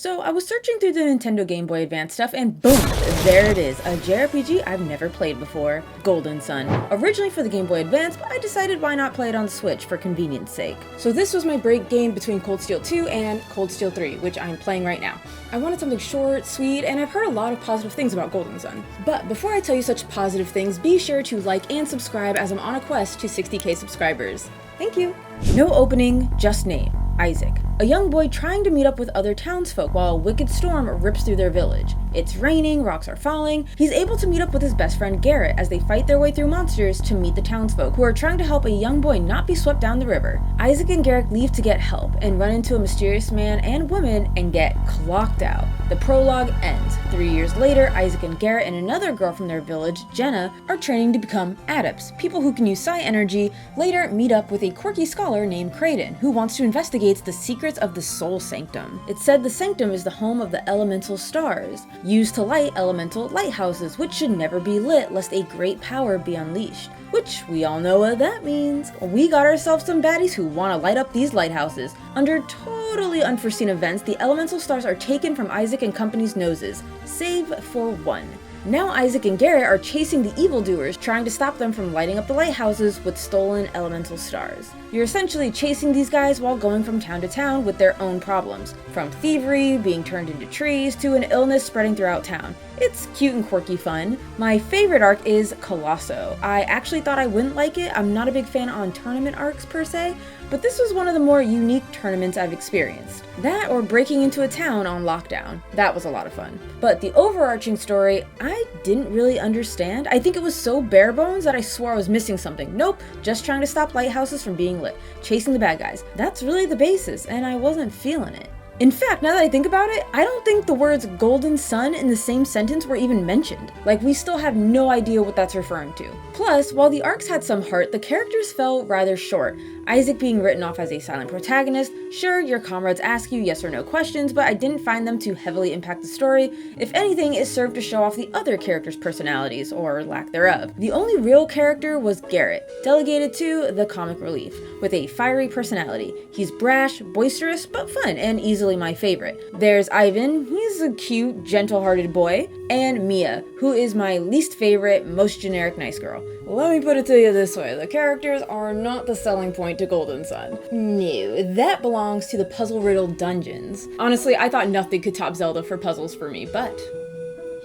So I was searching through the Nintendo Game Boy Advance stuff and boom, there it is, a JRPG I've never played before, Golden Sun. Originally for the Game Boy Advance, but I decided why not play it on the Switch for convenience sake. So this was my break game between Cold Steel 2 and Cold Steel 3, which I'm playing right now. I wanted something short, sweet, and I've heard a lot of positive things about Golden Sun. But before I tell you such positive things, be sure to like and subscribe as I'm on a quest to 60k subscribers. Thank you. No opening, just name. Isaac, a young boy trying to meet up with other townsfolk while a wicked storm rips through their village. It's raining, rocks are falling. He's able to meet up with his best friend Garrett as they fight their way through monsters to meet the townsfolk who are trying to help a young boy not be swept down the river. Isaac and Garrett leave to get help and run into a mysterious man and woman and get clocked out. The prologue ends. 3 years later, Isaac and Garrett and another girl from their village, Jenna, are training to become adepts, people who can use psi energy. Later, meet up with a quirky scholar named Kraden, who wants to investigate the secrets of the Soul Sanctum. It's said the Sanctum is the home of the elemental stars, used to light elemental lighthouses, which should never be lit lest a great power be unleashed. Which, we all know what that means. We got ourselves some baddies who want to light up these lighthouses. Under totally unforeseen events, the elemental stars are taken from Isaac and company's noses, save for one. Now Isaac and Garrett are chasing the evildoers, trying to stop them from lighting up the lighthouses with stolen elemental stars. You're essentially chasing these guys while going from town to town with their own problems, from thievery, being turned into trees, to an illness spreading throughout town. It's cute and quirky fun. My favorite arc is Colosso. I actually thought I wouldn't like it. I'm not a big fan on tournament arcs per se, but this was one of the more unique tournaments I've experienced. That or breaking into a town on lockdown. That was a lot of fun. But the overarching story, I didn't really understand. I think it was so bare bones that I swore I was missing something. Nope, just trying to stop lighthouses from being lit, chasing the bad guys. That's really the basis, and I wasn't feeling it. In fact, now that I think about it, I don't think the words Golden Sun in the same sentence were even mentioned. Like, we still have no idea what that's referring to. Plus, while the arcs had some heart, the characters fell rather short. Isaac being written off as a silent protagonist. Sure, your comrades ask you yes or no questions, but I didn't find them to heavily impact the story. If anything, it served to show off the other characters' personalities, or lack thereof. The only real character was Garrett, delegated to the comic relief, with a fiery personality. He's brash, boisterous, but fun, and easily my favorite. There's Ivan, he's a cute, gentle-hearted boy, and Mia, who is my least favorite, most generic nice girl. Let me put it to you this way, the characters are not the selling point to Golden Sun. No, that belongs to the puzzle-riddled dungeons. Honestly, I thought nothing could top Zelda for puzzles for me, but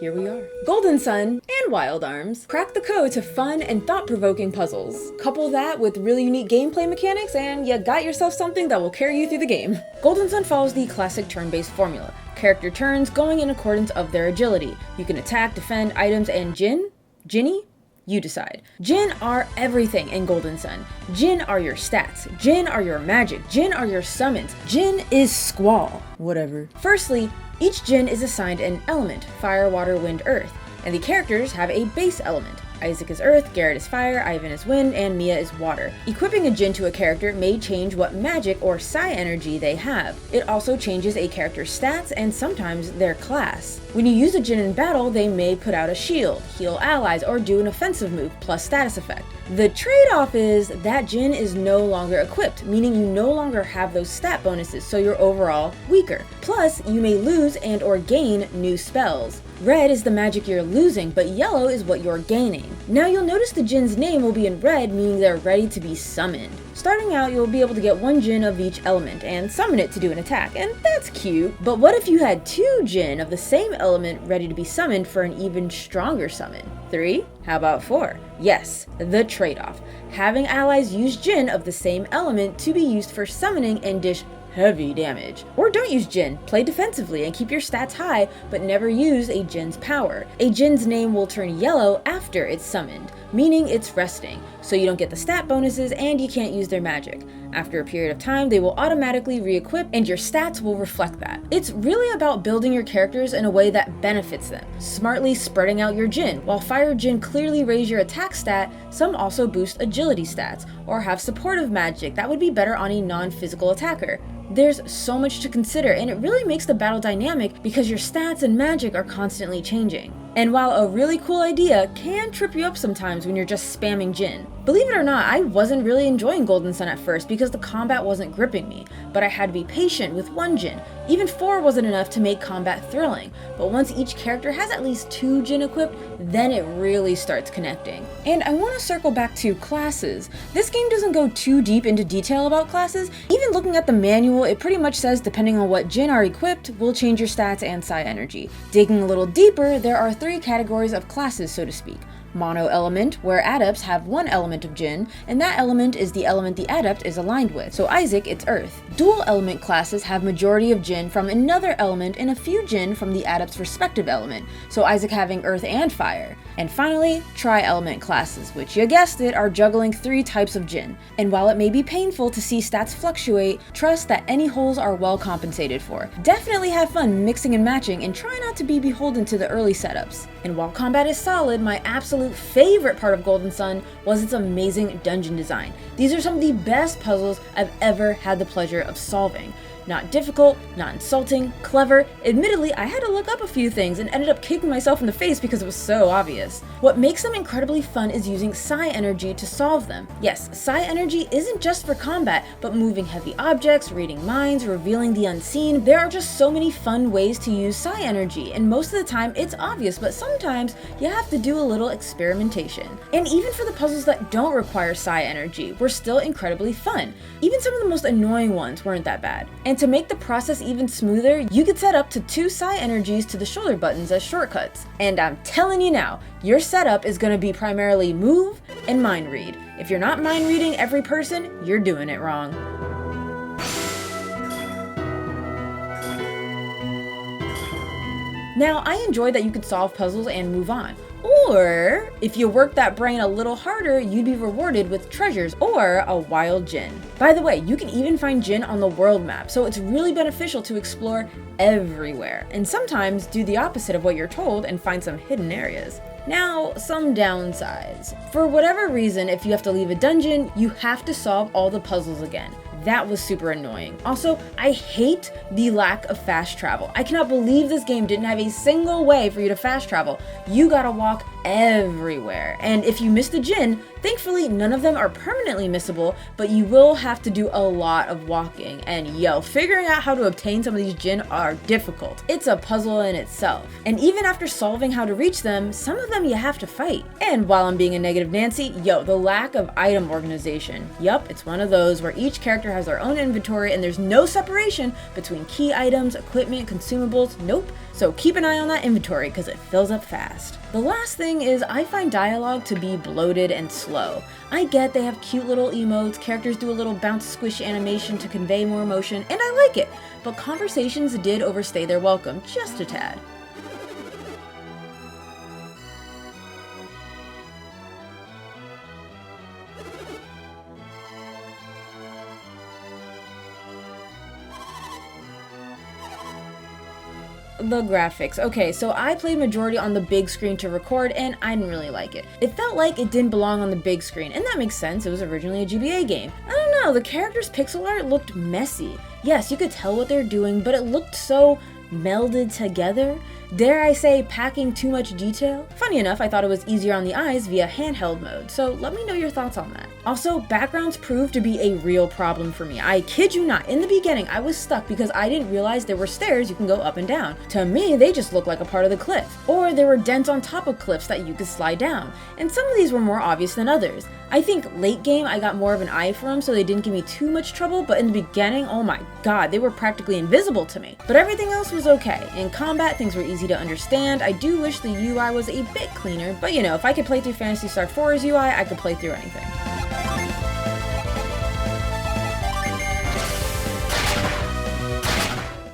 here we are. Golden Sun and Wild Arms crack the code to fun and thought-provoking puzzles. Couple that with really unique gameplay mechanics and you got yourself something that will carry you through the game. Golden Sun follows the classic turn-based formula. Character turns going in accordance of their agility. You can attack, defend, items, and Ginny? You decide. Jin are everything in Golden Sun. Jin are your stats. Jin are your magic. Jin are your summons. Jin is Squall. Whatever. Firstly, each Jin is assigned an element, fire, water, wind, earth, and the characters have a base element. Isaac is earth, Garrett is fire, Ivan is wind, and Mia is water. Equipping a Jin to a character may change what magic or psi energy they have. It also changes a character's stats and sometimes their class. When you use a Jin in battle, they may put out a shield, heal allies, or do an offensive move plus status effect. The trade-off is that Jin is no longer equipped, meaning you no longer have those stat bonuses, so you're overall weaker. Plus, you may lose and or gain new spells. Red is the magic you're losing, but yellow is what you're gaining. Now you'll notice the Jin's name will be in red, meaning they're ready to be summoned. Starting out, you'll be able to get one Jin of each element and summon it to do an attack, and that's cute. But what if you had 2 Jin of the same element ready to be summoned for an even stronger summon? 3? How about 4? Yes, the trade-off. Having allies use Jin of the same element to be used for summoning and dish heavy damage. Or don't use Jin, play defensively and keep your stats high, but never use a Jin's power. A Jin's name will turn yellow after it's summoned, meaning it's resting, so you don't get the stat bonuses and you can't use their magic. After a period of time, they will automatically re-equip and your stats will reflect that. It's really about building your characters in a way that benefits them, smartly spreading out your Jin. While Fire Jin clearly raise your attack stat, some also boost agility stats, or have supportive magic that would be better on a non-physical attacker. There's so much to consider, and it really makes the battle dynamic because your stats and magic are constantly changing. And while a really cool idea can trip you up sometimes when you're just spamming Jin. Believe it or not, I wasn't really enjoying Golden Sun at first because the combat wasn't gripping me, but I had to be patient with one Jin. Even 4 wasn't enough to make combat thrilling, but once each character has at least 2 Jin equipped, then it really starts connecting. And I want to circle back to classes. This game doesn't go too deep into detail about classes. Even looking at the manual, it pretty much says depending on what Jin are equipped will change your stats and psi energy. Digging a little deeper, there are 3 categories of classes, so to speak. Mono element, where adepts have 1 element of Jin, and that element is the element the adept is aligned with. So Isaac, it's earth. Dual element classes have majority of Jin from another element and a few Jin from the adept's respective element, so Isaac having earth and fire. And finally, tri-element classes, which you guessed it, are juggling 3 types of Jin. And while it may be painful to see stats fluctuate, trust that any holes are well compensated for. Definitely have fun mixing and matching and try not to be beholden to the early setups. And while combat is solid, my absolute favorite part of Golden Sun was its amazing dungeon design. These are some of the best puzzles I've ever had the pleasure of solving. Not difficult, not insulting, clever. Admittedly, I had to look up a few things and ended up kicking myself in the face because it was so obvious. What makes them incredibly fun is using psi energy to solve them. Yes, psi energy isn't just for combat, but moving heavy objects, reading minds, revealing the unseen. There are just so many fun ways to use psi energy, and most of the time it's obvious, but sometimes you have to do a little experimentation. And even for the puzzles that don't require psi energy, were still incredibly fun. Even some of the most annoying ones weren't that bad. And to make the process even smoother, you could set up to 2 psi energies to the shoulder buttons as shortcuts. And I'm telling you now, your setup is going to be primarily move and mind read. If you're not mind reading every person, you're doing it wrong. Now, I enjoyed that you could solve puzzles and move on. Or, if you work that brain a little harder, you'd be rewarded with treasures or a wild Jin. By the way, you can even find Jin on the world map, so it's really beneficial to explore everywhere, and sometimes do the opposite of what you're told and find some hidden areas. Now, some downsides. For whatever reason, if you have to leave a dungeon, you have to solve all the puzzles again. That was super annoying. Also, I hate the lack of fast travel. I cannot believe this game didn't have a single way for you to fast travel. You gotta walk everywhere. And if you missed a Jin, thankfully none of them are permanently missable, but you will have to do a lot of walking. And yo, figuring out how to obtain some of these Jin are difficult. It's a puzzle in itself. And even after solving how to reach them, some of them you have to fight. And while I'm being a negative Nancy, yo, the lack of item organization. Yup, it's one of those where each character has their own inventory and there's no separation between key items, equipment, consumables, nope. So keep an eye on that inventory because it fills up fast. The last thing is I find dialogue to be bloated and slow. I get they have cute little emotes, characters do a little bounce squish animation to convey more emotion, and I like it, but conversations did overstay their welcome just a tad. The graphics. Okay, so I played majority on the big screen to record and I didn't really like it. It felt like it didn't belong on the big screen, and that makes sense, it was originally a GBA game. I don't know, the characters' pixel art looked messy. Yes, you could tell what they're doing, but it looked so melded together. Dare I say, packing too much detail? Funny enough, I thought it was easier on the eyes via handheld mode, so let me know your thoughts on that. Also, backgrounds proved to be a real problem for me. I kid you not, in the beginning I was stuck because I didn't realize there were stairs you can go up and down. To me, they just looked like a part of the cliff. Or there were dents on top of cliffs that you could slide down. And some of these were more obvious than others. I think late game I got more of an eye for them so they didn't give me too much trouble, but in the beginning, oh my god, they were practically invisible to me. But everything else was okay. In combat, things were easy to understand. I do wish the UI was a bit cleaner, but you know, if I could play through Phantasy Star 4's UI, I could play through anything.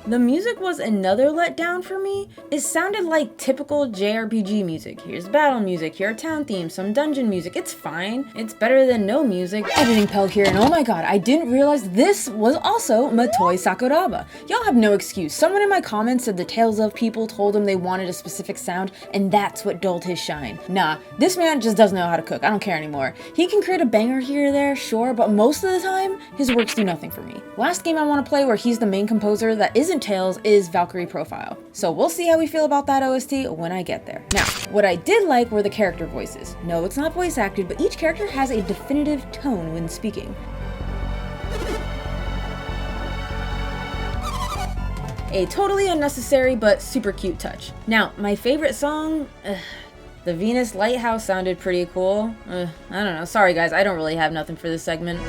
The music was another letdown for me. It sounded like typical JRPG music. Here's battle music, here are town themes, some dungeon music. It's fine. It's better than no music. Editing Pelk here, and oh my god, I didn't realize this was also Motoi Sakuraba. Y'all have no excuse. Someone in my comments said the Tales of people told him they wanted a specific sound, and that's what dulled his shine. Nah, this man just doesn't know how to cook. I don't care anymore. He can create a banger here or there, sure, but most of the time, his works do nothing for me. Last game I want to play where he's the main composer that isn't isn't Tales is Valkyrie Profile. So we'll see how we feel about that OST when I get there. Now, what I did like were the character voices. No, it's not voice acted, but each character has a definitive tone when speaking. A totally unnecessary but super cute touch. Now, my favorite song, the Venus Lighthouse sounded pretty cool. I don't know, sorry guys, I don't really have nothing for this segment.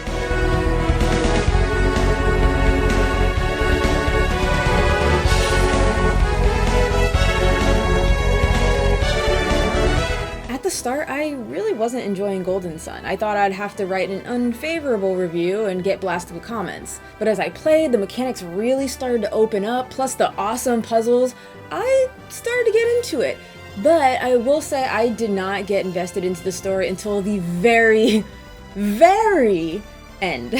At the start, I really wasn't enjoying Golden Sun. I thought I'd have to write an unfavorable review and get blasted with comments. But as I played, the mechanics really started to open up, plus the awesome puzzles, I started to get into it. But I will say I did not get invested into the story until the very, very end.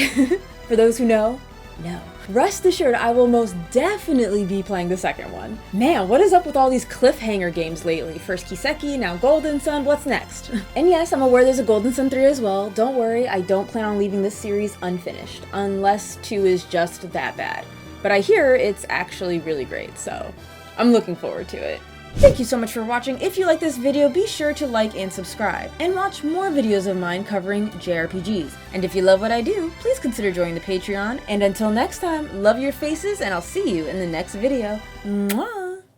For those who know, no. Rest assured, I will most definitely be playing the second one. Man, what is up with all these cliffhanger games lately? First Kiseki, now Golden Sun, what's next? And yes, I'm aware there's a Golden Sun 3 as well. Don't worry, I don't plan on leaving this series unfinished, unless 2 is just that bad. But I hear it's actually really great, so I'm looking forward to it. Thank you so much for watching. If you like this video, be sure to like and subscribe, and watch more videos of mine covering JRPGs. And if you love what I do, please consider joining the Patreon. And until next time, love your faces, and I'll see you in the next video. Mwah!